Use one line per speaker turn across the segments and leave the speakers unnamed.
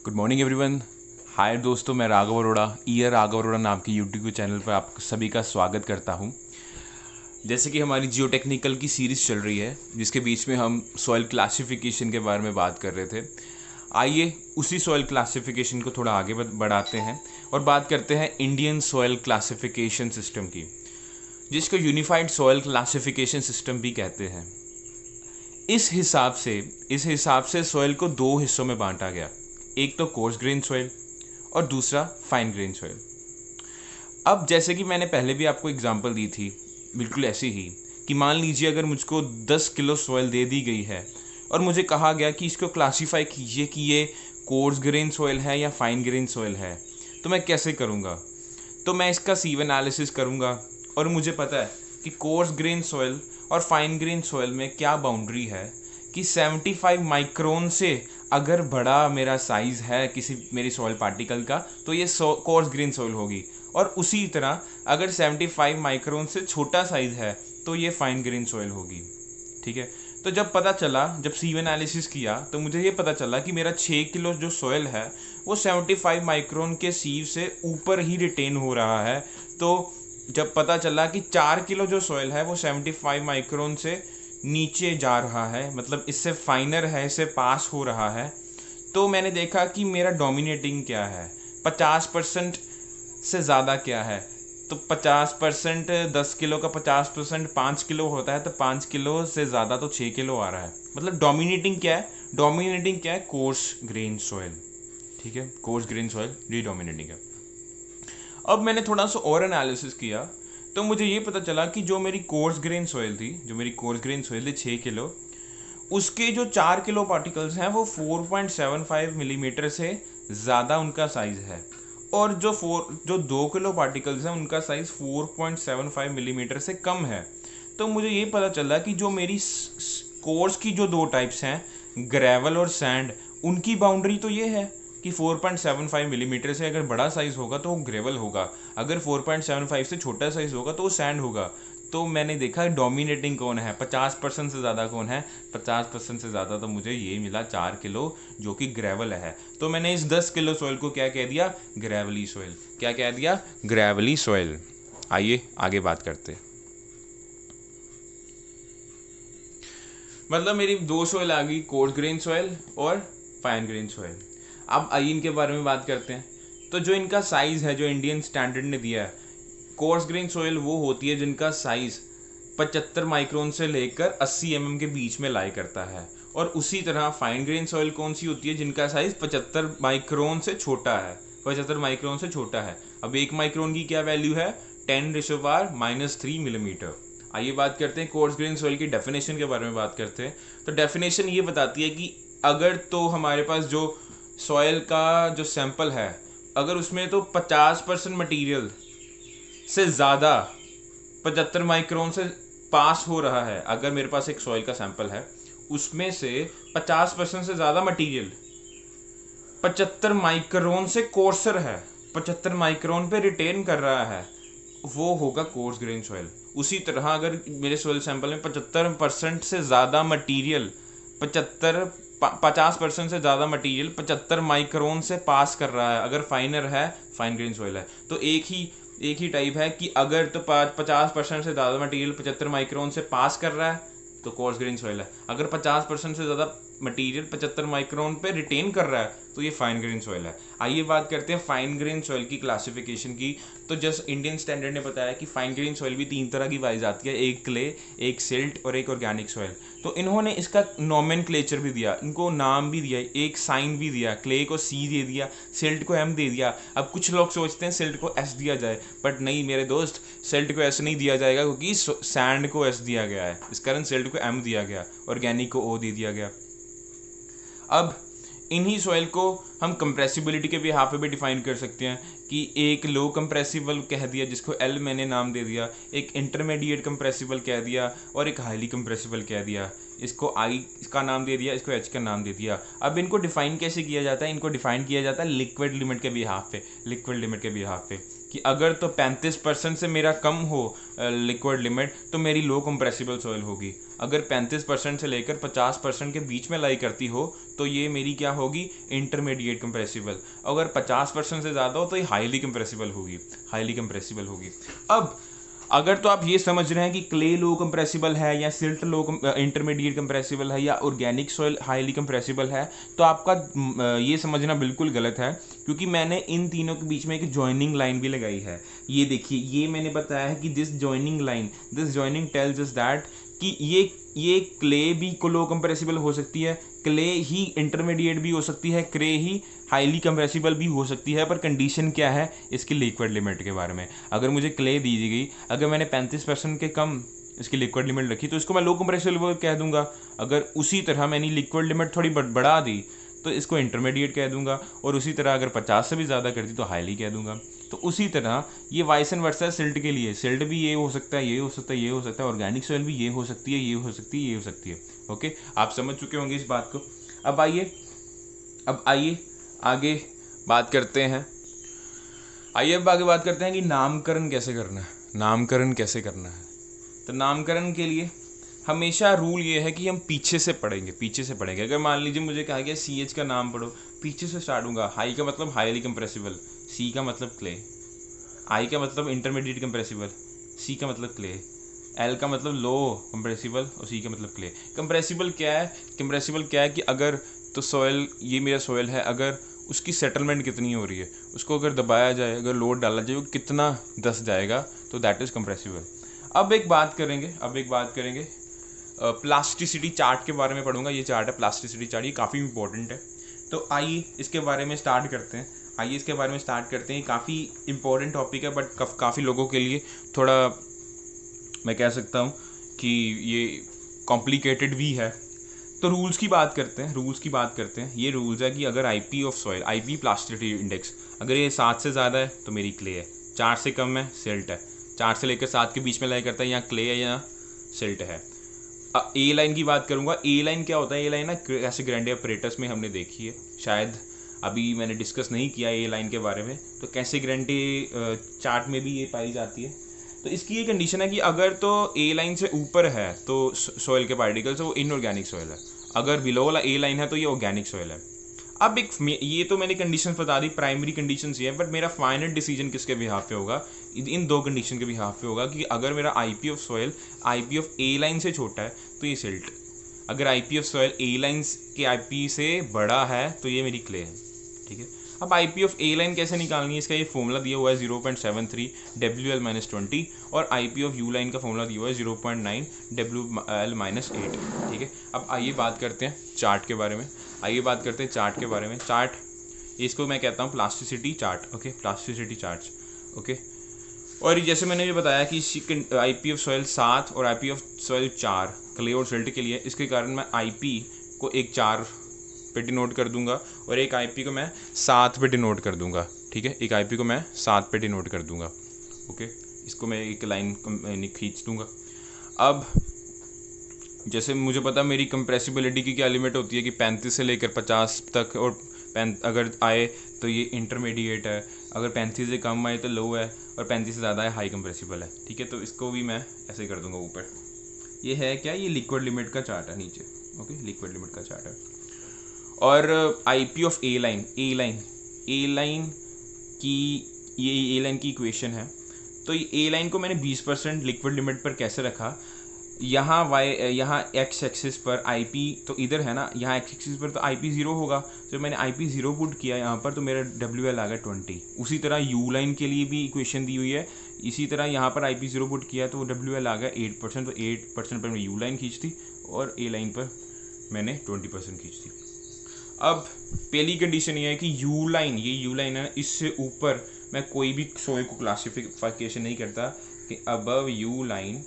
Good morning everyone. हाय दोस्तों, मैं राघव अरोड़ा राघव अरोड़ा नाम के यूट्यूब चैनल पर आप सभी का स्वागत करता हूं। जैसे कि हमारी जियो टेक्निकल की सीरीज़ चल रही है जिसके बीच में हम सॉइल क्लासिफिकेशन के बारे में बात कर रहे थे। आइए उसी सॉइल क्लासिफिकेशन को थोड़ा आगे बढ़ाते हैं और बात करते हैं इंडियन सॉइल क्लासिफिकेशन सिस्टम की, जिसको यूनिफाइड सॉइल क्लासिफिकेशन सिस्टम भी कहते हैं। इस हिसाब से सॉइल को दो हिस्सों में बांटा गया, एक तो कोर्स ग्रेन सॉइल और दूसरा फाइन ग्रेन सॉइल। अब जैसे कि मैंने पहले भी आपको एग्जांपल दी थी, बिल्कुल ऐसे ही कि मान लीजिए अगर मुझको 10 किलो सॉइल दे दी गई है और मुझे कहा गया कि इसको क्लासीफाई कीजिए कि ये कोर्स ग्रेन सॉइल है या फाइन ग्रेन सॉइल है, तो मैं कैसे करूँगा? तो मैं इसका सीव एनालिसिस करूँगा और मुझे पता है कि कोर्स ग्रेन सॉइल और फाइन ग्रेन सॉइल में क्या बाउंड्री है कि 75 माइक्रोन से अगर बड़ा मेरा साइज़ है किसी मेरी सॉइल पार्टिकल का तो ये कोर्स ग्रेन सॉइल होगी, और उसी तरह अगर 75 माइक्रोन से छोटा साइज़ है तो ये फाइन ग्रेन सॉइल होगी। ठीक है, तो जब सीव एनालिसिस किया तो मुझे ये पता चला कि मेरा 6 किलो जो सॉइल है वो 75 माइक्रोन के सीव से ऊपर ही रिटेन हो रहा है। तो जब पता चला कि 4 किलो जो सॉइल है वो 75 माइक्रोन से नीचे जा रहा है, मतलब इससे फाइनर है, इससे पास हो रहा है, तो मैंने देखा कि मेरा डोमिनेटिंग क्या है, 50% से ज़्यादा क्या है। तो 50%, 10 किलो का 50% 5 किलो होता है, तो 5 किलो से ज़्यादा तो 6 किलो आ रहा है। मतलब डोमिनेटिंग क्या है? Coarse grain soil. ठीक है, कोर्स ग्रेन सॉइल ये डोमिनेटिंग है। अब मैंने थोड़ा सा और एनालिसिस किया तो मुझे ये पता चला कि जो मेरी कोर्स ग्रेन सॉइल थी 6 किलो, उसके जो 4 किलो पार्टिकल्स हैं वो 4.75 मिलीमीटर से ज़्यादा उनका साइज़ है, और जो 2 किलो पार्टिकल्स हैं उनका साइज़ 4.75 मिलीमीटर से कम है। तो मुझे ये पता चला कि जो मेरी कोर्स की जो दो टाइप्स हैं, ग्रेवल और सैंड, उनकी बाउंड्री तो ये है कि 4.75 मिलीमीटर से अगर बड़ा साइज़ होगा तो वो ग्रेवल होगा, अगर 4.75 से छोटा साइज़ होगा तो वो सैंड होगा। तो मैंने देखा डोमिनेटिंग कौन है, 50% से ज़्यादा कौन है, 50% से ज़्यादा तो मुझे ये मिला 4 किलो जो कि ग्रेवल है। तो मैंने इस 10 किलो सॉइल को क्या कह दिया? Gravely soil. क्या कह दिया? Gravely soil. आइए आगे बात करते हैं। मतलब मेरी दो सॉइल आ गई, कोर्स ग्रेन सॉइल और फाइन ग्रेन सॉइल। अब आइए इनके बारे में बात करते हैं। तो जो इनका साइज़ है, जो इंडियन स्टैंडर्ड ने दिया है, कोर्स ग्रेन सॉइल वो होती है जिनका साइज़ 75 माइक्रोन से लेकर 80 के बीच में लाई करता है, और उसी तरह फाइन ग्रेन सॉइल कौन सी होती है? जिनका साइज़ 75 माइक्रोन से छोटा है, 75 माइक्रोन से छोटा है। अब 1 माइक्रोन की क्या वैल्यू है? 10⁻³ मिलीमीटर। आइए बात करते हैं कोर्स ग्रेन सॉइल की डेफिनेशन के बारे में बात करते हैं। तो डेफिनेशन ये बताती है कि अगर तो हमारे पास जो सॉइल का जो सैंपल है, अगर उसमें तो 50% मटीरियल से ज़्यादा 75 माइक्रोन से पास हो रहा है, अगर मेरे पास एक सॉइल का सैंपल है उसमें से 50% से ज़्यादा मटीरियल 75 माइक्रोन से कोर्सर है, 75 माइक्रोन पे रिटेन कर रहा है, वो होगा कोर्स ग्रेन सॉइल। उसी तरह अगर मेरे सॉइल सैंपल में 75% से ज़्यादा मटीरियल 50% से ज़्यादा मटीरियल 75 माइक्रोन से पास कर रहा है, अगर फाइनर है, फाइन ग्रेन सॉइल है। तो एक ही टाइप है कि अगर तो 50% से ज़्यादा मटीरियल 75 माइक्रोन से पास कर रहा है तो कोर्स ग्रेन सॉइल है, अगर 50% से ज़्यादा मटीरियल 75 माइक्रोन पे रिटेन कर रहा है तो ये फाइन ग्रेन सॉइल है। आइए बात करते हैं फाइन ग्रेन सॉइल की क्लासिफिकेशन की। तो जस्ट इंडियन स्टैंडर्ड ने बताया कि फाइन ग्रेन सॉइल भी 3 तरह की पाई जाती है, एक क्ले, एक सिल्ट और एक ऑर्गेनिक सॉइल। तो इन्होंने इसका नोमेनक्लेचर भी दिया, इनको नाम भी दिया, एक साइन भी दिया, क्ले को C दे दिया, सिल्ट को M दे दिया। अब कुछ लोग सोचते हैं सिल्ट को S दिया जाए, बट नहीं मेरे दोस्त, सिल्ट को S नहीं दिया जाएगा क्योंकि सैंड को S दिया गया है, इस कारण सिल्ट को M दिया गया, ऑर्गेनिक को O दे दिया गया। अब इन्हीं सॉइल को हम कंप्रेसिबिलिटी के भी हाफ पे भी डिफाइन कर सकते हैं कि एक लो कंप्रेसिबल कह दिया जिसको L मैंने नाम दे दिया, एक इंटरमीडिएट कंप्रेसिबल कह दिया और एक हाईली कंप्रेसिबल कह दिया, इसको I का नाम दे दिया, इसको H का नाम दे दिया। अब इनको डिफाइन कैसे किया जाता है? इनको डिफाइन किया जाता है लिक्विड लिमिट के भी हाफ पे, कि अगर तो 35% से मेरा कम हो लिक्विड लिमिट तो मेरी लो कंप्रेसिबल सॉइल होगी। अगर 35% से लेकर 50% के बीच में लाई करती हो तो ये मेरी क्या होगी, इंटरमीडिएट कंप्रेसिबल। अगर 50% से ज़्यादा हो तो ये हाईली कंप्रेसिबल होगी, हाईली कंप्रेसिबल होगी। अब अगर तो आप ये समझ रहे हैं कि क्ले लो कंप्रेसिबल है या सिल्ट लो इंटरमीडिएट कंप्रेसिबल है या ऑर्गेनिक सॉइल हाईली कंप्रेसिबल है, तो आपका ये समझना बिल्कुल गलत है, क्योंकि मैंने इन तीनों के बीच में एक जॉइनिंग लाइन भी लगाई है। ये देखिए, ये मैंने बताया है कि this joining tells us that कि ये क्ले भी लो कंप्रेसिबल हो सकती है, क्ले ही इंटरमीडिएट भी हो सकती है, क्ले ही हाईली कंप्रेसिबल भी हो सकती है, पर कंडीशन क्या है इसकी लिक्विड लिमिट के बारे में। अगर मुझे क्ले दी गई, अगर मैंने 35% के कम इसकी लिक्विड लिमिट रखी तो इसको मैं लो कंप्रेसिबल कह दूंगा। अगर उसी तरह मैंने लिक्विड लिमिट थोड़ी बढ़ा दी तो इसको इंटरमीडिएट कह दूंगा, और उसी तरह अगर 50 से भी ज़्यादा कर दी तो हाईली कह दूंगा। तो उसी तरह ये वाइस एंड वर्सा सिल्ट के लिए, सिल्ट भी ये हो सकता है, ये हो सकता है, ये हो सकता है, ऑर्गेनिक सॉइल भी ये हो सकती है, ये हो सकती है, ये हो सकती है। ओके, आप समझ चुके होंगे इस बात को। अब आइए आगे बात करते हैं। अब आगे बात करते हैं कि नामकरण कैसे करना है, नामकरण कैसे करना है। तो नामकरण के लिए हमेशा रूल ये है कि हम पीछे से पढ़ेंगे। अगर मान लीजिए मुझे कहा गया CH का नाम पढ़ो, पीछे से स्टार्ट होगा। हाई का मतलब हाईली कंप्रेसिबल, C का मतलब क्ले, I का मतलब इंटरमीडिएट कंप्रेसिबल, C का मतलब क्ले, L का मतलब लो कंप्रेसिबल और C का मतलब क्ले। कंप्रेसिबल क्या है कि अगर तो सॉइल, ये मेरा सॉइल है, अगर उसकी सेटलमेंट कितनी हो रही है, उसको अगर दबाया जाए, अगर लोड डाला जाए, वो कितना धंस जाएगा, तो दैट इज़ कंप्रेसिबल। अब एक बात करेंगे प्लास्टिसिटी चार्ट के बारे में पढ़ूंगा। ये चार्ट है प्लास्टिसिटी चार्ट, ये काफ़ी इंपॉर्टेंट है। तो आइए इसके बारे में स्टार्ट करते हैं। ये काफ़ी इंपॉर्टेंट टॉपिक है, बट काफ़ी लोगों के लिए थोड़ा, मैं कह सकता हूँ कि ये कॉम्प्लिकेटेड भी है। तो रूल्स की बात करते हैं। ये रूल्स है कि अगर IP of soil, IP plasticity index, अगर ये 7 से ज़्यादा है तो मेरी क्ले है, 4 से कम है सिल्ट है, 4 से लेकर 7 के बीच में लाई करता है, या क्ले है या सिल्ट है। A लाइन की बात करूँगा। A लाइन क्या होता है? A लाइन ना कैसे ग्रैंडे ऑपरेटर्स में हमने देखी है, शायद अभी मैंने डिस्कस नहीं किया A लाइन के बारे में। तो कैसे ग्रैंडे चार्ट में भी ये पाई जाती है। तो इसकी ये कंडीशन है कि अगर तो A लाइन से ऊपर है तो सॉइल के पार्टिकल्स, वो इनऑर्गेनिक सॉइल है। अगर बिलो वाला A लाइन है तो ये ऑर्गेनिक सॉइल है। अब ये तो मैंने कंडीशंस बता दी, प्राइमरी कंडीशंस ये है, बट मेरा फाइनल डिसीजन किसके बिहाफ पे होगा? इन दो कंडीशन के बिहाफ पे होगा कि अगर मेरा IP of soil IP of A line से छोटा है तो ये सिल्ट, अगर IP of soil A line के IP से बड़ा है तो ये मेरी क्ले है। ठीक है, अब IP ऑफ A लाइन कैसे निकालनी है? इसका ये फॉर्मूला दिया हुआ है 0.73 WL-20, और IP ऑफ U लाइन का फॉर्मूला दिया हुआ है 0.9 WL-8। ठीक है, अब आइए बात करते हैं चार्ट के बारे में। चार्ट, इसको मैं कहता हूँ plasticity chart. Okay, plasticity charts. Okay, और जैसे मैंने ये बताया कि IP ऑफ सॉइल 7 और IP ऑफ सॉइल 4 क्ले और सिल्ट के लिए, इसके कारण मैं IP को एक 4 पे डिनोट कर दूंगा और एक IP को मैं 7 पे डिनोट कर दूंगा। ठीक है, एक IP को मैं 7 पे डिनोट कर दूंगा। ओके, इसको मैं एक लाइन खींच दूंगा। अब जैसे मुझे पता मेरी कंप्रेसिबिलिटी की क्या लिमिट होती है कि 35 से लेकर 50 तक, और अगर आए तो ये इंटरमीडिएट है, अगर 35 से कम आए तो लो है, और 35 से ज़्यादा है हाई कंप्रेसिबल है। ठीक है, तो इसको भी मैं ऐसे कर दूंगा ऊपर। ये है क्या? ये लिक्विड लिमिट का चार्ट है नीचे। ओके, लिक्विड लिमिट का चार्ट है। और IP ऑफ A लाइन की इक्वेशन है। तो ये A लाइन को मैंने 20% लिक्विड लिमिट पर कैसे रखा? यहाँ एक्स एक्सिस पर IP तो इधर है ना, यहाँ एक्स एक्सिस पर तो IP 0 होगा। जब मैंने IP 0 पुट किया यहाँ पर तो मेरा WL आ गया 20। उसी तरह U लाइन के लिए भी इक्वेशन दी हुई है, इसी तरह यहाँ पर IP 0 पुट किया तो WL आ गया 8%। तो 8% पर मैंने U लाइन खींच दी और A लाइन पर मैंने 20% खींच दी। अब पहली कंडीशन ये है कि U लाइन है, इससे ऊपर मैं कोई भी सॉइल को क्लासिफिकेशन नहीं करता कि above U line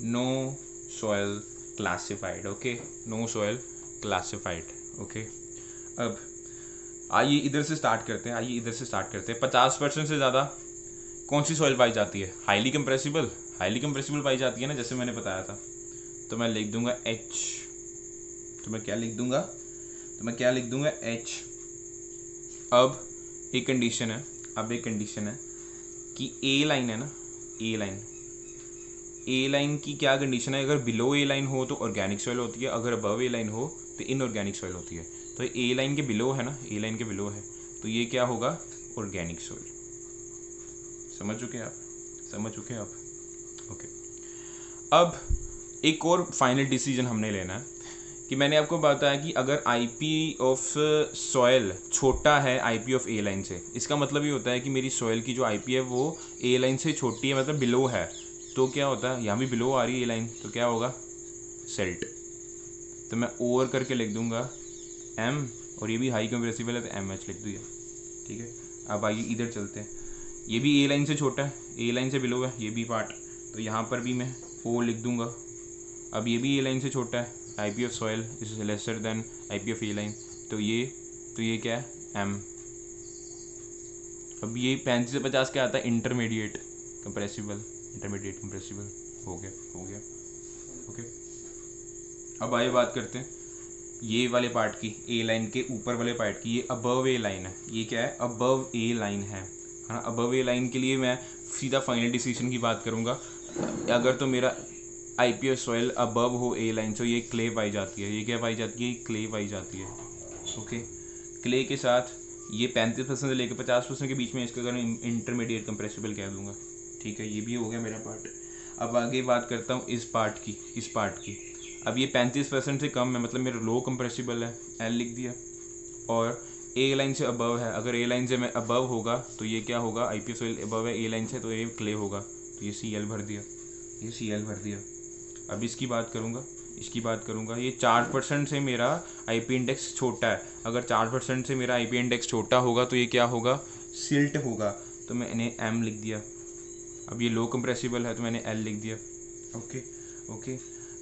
no soil classified. Okay, no soil classified. Okay, अब आइए इधर से स्टार्ट करते हैं। 50% से ज़्यादा कौन सी सॉइल पाई जाती है? हाईली कंप्रेसिबल पाई जाती है ना, जैसे मैंने बताया था। तो मैं लिख दूंगा H। तो मैं क्या लिख दूंगा H। अब एक कंडीशन है, अब एक कंडीशन है कि ए लाइन है ना, ए लाइन की क्या कंडीशन है, अगर बिलो ए लाइन हो तो ऑर्गेनिक सॉइल होती है, अगर अबव ए लाइन हो तो इनऑर्गेनिक सॉइल होती है। तो ए लाइन के बिलो है ना, ए लाइन के बिलो है, तो ये क्या होगा, ऑर्गेनिक सॉइल। समझ चुके हैं आप? ओके। अब एक और फाइनल डिसीजन हमने लेना है कि मैंने आपको बताया कि अगर आईपी ऑफ सॉइल छोटा है आईपी ऑफ ए लाइन से, इसका मतलब ये होता है कि मेरी सॉइल की जो आईपी है वो ए लाइन से छोटी है, मतलब बिलो है। तो क्या होता है, यहाँ भी बिलो आ रही है ए लाइन, तो क्या होगा, सेल्ट। तो मैं ओवर करके लिख दूंगा एम, और ये भी हाई कंप्रेसिबल है तो एम एच लिख दूँगा। ठीक है, अब आइए इधर चलते हैं। ये भी ए लाइन से छोटा है, ए लाइन से बिलो है ये भी पार्ट, तो यहाँ पर भी मैं ओ लिख दूंगा। अब ये भी ए लाइन से छोटा है, I P of soil is lesser than I P of A line, तो ये क्या है, एम। अब ये 35 से 50 क्या आता है, इंटरमीडिएट कंप्रेसिबल, हो गया। ओके, अब आइए बात करते हैं ये वाले पार्ट की, ए लाइन के ऊपर वाले पार्ट की। ये अबव ए लाइन है, ये क्या है, अबव ए लाइन है ना। अबव ए लाइन के लिए मैं सीधा फाइनल डिसीजन की बात करूँगा। अगर तो मेरा आई पी ऑफ सॉइल अबव हो ए लाइन, तो ये क्ले पाई जाती है, ये क्या पाई जाती है, क्ले पाई जाती है। ओके, क्ले के साथ ये 35% से लेकर 50% के बीच में इसका अगर इंटरमीडिएट कंप्रेसिबल कह दूँगा। ठीक है, ये भी हो गया मेरा पार्ट। अब आगे बात करता हूँ इस पार्ट की। अब ये 35% से कम है, मतलब मेरा लो कंप्रेसिबल है, एल लिख दिया। और ए लाइन से अबव है, अगर ए लाइन से मैं अबव होगा तो ये क्या होगा, आई पी सॉइल अबव है ए लाइन से, तो ये क्ले होगा, तो ये सी एल भर दिया। अब इसकी बात करूँगा, ये 4% से मेरा आई पी इंडेक्स छोटा है। अगर 4% से मेरा आई पी इंडेक्स छोटा होगा तो ये क्या होगा, सिल्ट होगा, तो मैंने एम लिख दिया। अब ये लो कंप्रेसिबल है तो मैंने एल लिख दिया। ओके,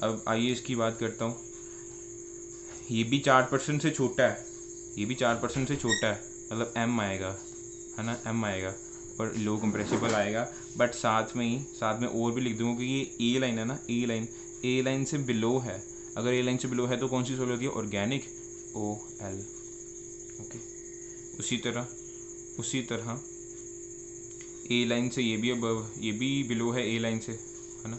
अब आइए इसकी बात करता हूँ। ये भी 4% से छोटा है, मतलब एम आएगा, है ना, एम आएगा और लो कंप्रेसिबल आएगा। बट साथ में और भी लिख दूँगा कि ये ए लाइन है ना, ए लाइन से बिलो है। अगर ए लाइन से बिलो है तो कौन सी सॉइल होती है, ऑर्गेनिक, ओ एल। ओके, उसी तरह ए लाइन से ये भी अबव, ये भी बिलो है ए लाइन से, है ना,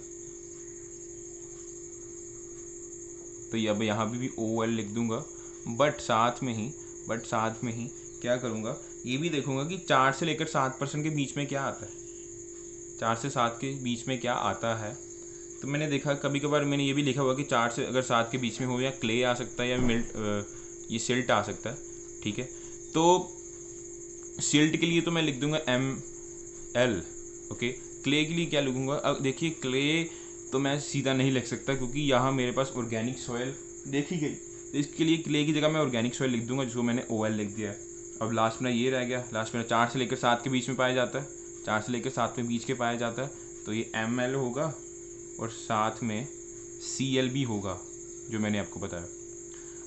तो अब यहाँ भी ओ एल लिख दूंगा। बट साथ में ही क्या करूँगा, ये भी देखूँगा कि 4 से लेकर 7% के बीच में क्या आता है, 4 से 7 के बीच में क्या आता है। तो मैंने देखा कभी कभार मैंने ये भी लिखा हुआ कि 4 से अगर 7 के बीच में हो, या क्ले आ सकता है या ये सिल्ट आ सकता है। ठीक है, तो सिल्ट के लिए तो मैं लिख दूंगा एम एल। ओके, क्ले के लिए क्या लिखूँगा, अब देखिए क्ले तो मैं सीधा नहीं लिख सकता क्योंकि यहाँ मेरे पास ऑर्गेनिक सॉइल देखी गई, तो इसके लिए क्ले की जगह मैं ऑर्गेनिक सॉइल लिख दूंगा, जिसको मैंने ओ एल लिख दिया है। अब लास्ट में ये रह गया, लास्ट में 4 से लेकर 7 के बीच में पाया जाता है, 4 से लेकर 7 में बीच के पाया जाता है, तो ये एम एल होगा और साथ में सी एल भी होगा, जो मैंने आपको बताया।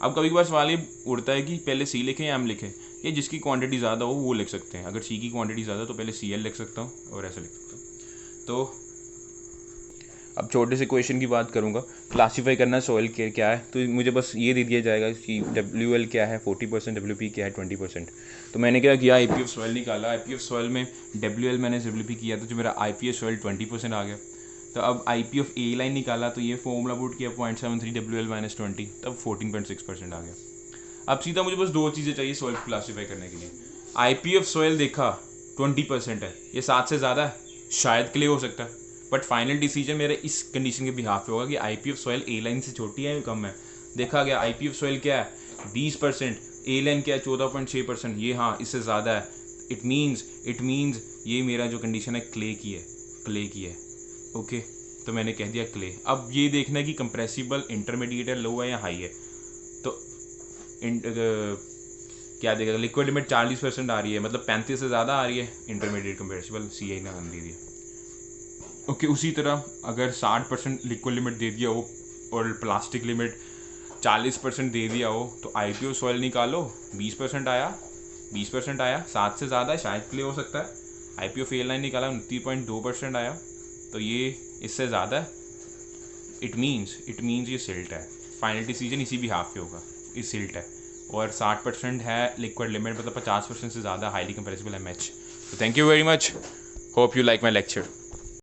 अब कभी कभार सवाल ये उड़ता है कि पहले सी लिखें या एम लिखें, या जिसकी क्वांटिटी ज़्यादा हो वो लिख सकते हैं। अगर सी की क्वांटिटी ज़्यादा तो पहले सी एल लिख सकता हूँ और ऐसे लिख सकता हूँ। तो अब छोटे से क्वेश्चन की बात करूँगा, क्लासीफाई करना सॉइल के क्या है, तो मुझे बस ये दे दिया जाएगा कि डब्ल्यू एल क्या है 40%, डब्ल्यू पी क्या है 20%। तो मैंने क्या किया, आई पी एफ सॉइल निकाला, आई पी एफ सॉइल में डब्ल्यू एल मैंने डब्ल्यू पी किया, तो जो मेरा आई पी एफ सॉइल 20% आ गया। तो अब I P F A line निकाला, तो ये फॉर्मूला पुट किया 0.73 डब्ल्यू एल माइनस 20, तब 14.6% आ गया। अब सीधा मुझे बस 2 चीज़ें चाहिए सॉइल क्लासीफाई करने के लिए। आई पी एफ सॉइल देखा 20% है, ये 7 से ज़्यादा है, शायद क्ले हो सकता है, बट फाइनल डिसीजन मेरे इस कंडीशन के बिहाफ पे होगा कि I P F soil A line से छोटी है या कम है। देखा गया आई पी एफ सॉइल क्या है 20%, ए लाइन क्या है 14.6%, ये हाँ इससे ज़्यादा है। इट मीन्स ये मेरा जो कंडीशन है क्ले की है। ओके, तो मैंने कह दिया क्ले। अब ये देखना है कि कंप्रेसिबल इंटरमीडिएट है, लो है या हाई है। तो क्या देखेगा, लिक्विड लिमिट 40% आ रही है, मतलब 35 से ज़्यादा आ रही है, इंटरमीडिएट कंप्रेसिबल सी आई ने नाम दे दिया। ओके, उसी तरह अगर 60% लिक्विड लिमिट दे दिया हो और प्लास्टिक लिमिट 40% दे दिया हो, तो आई पी ओ सॉइल निकालो, 20% आया, 7 से ज़्यादा है, शायद क्ले हो सकता है। आई पी ओ फेल लाइन निकाला 29.2% आया, तो ये इससे ज़्यादा है, इट मीन्स ये सिल्ट है। फाइनल डिसीजन इसी भी हाफ पे होगा, ये सिल्ट है। और 60% है लिक्विड लिमिट, मतलब 50% से ज़्यादा highly compressible M H, So thank you very much. Hope you like my lecture.